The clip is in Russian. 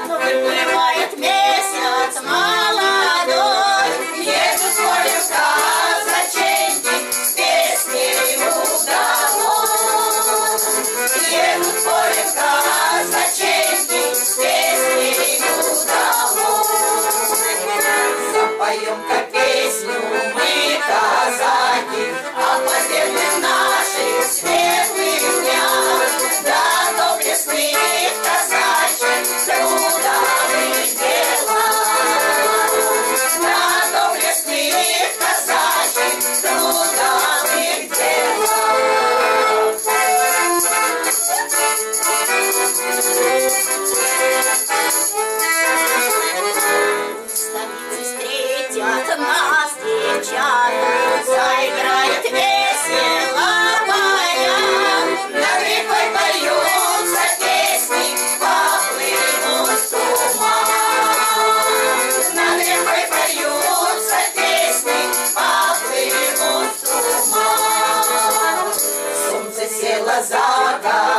Выплывает месяц молодой, едут полем казаченьки с песней удалой. Едут полем казаченьки с песней удалой. Запоем-ка песню мы, казаки, о победных наших светлых днях, да доблестных казачьих трудовых делах, да доблестных казачьих трудовых делах. В столице встретят нас девчата, заиграет весело баян, над рекой польются песни, поплывут туман. Над рекой польются песни, поплывут туман. Солнце село за горой,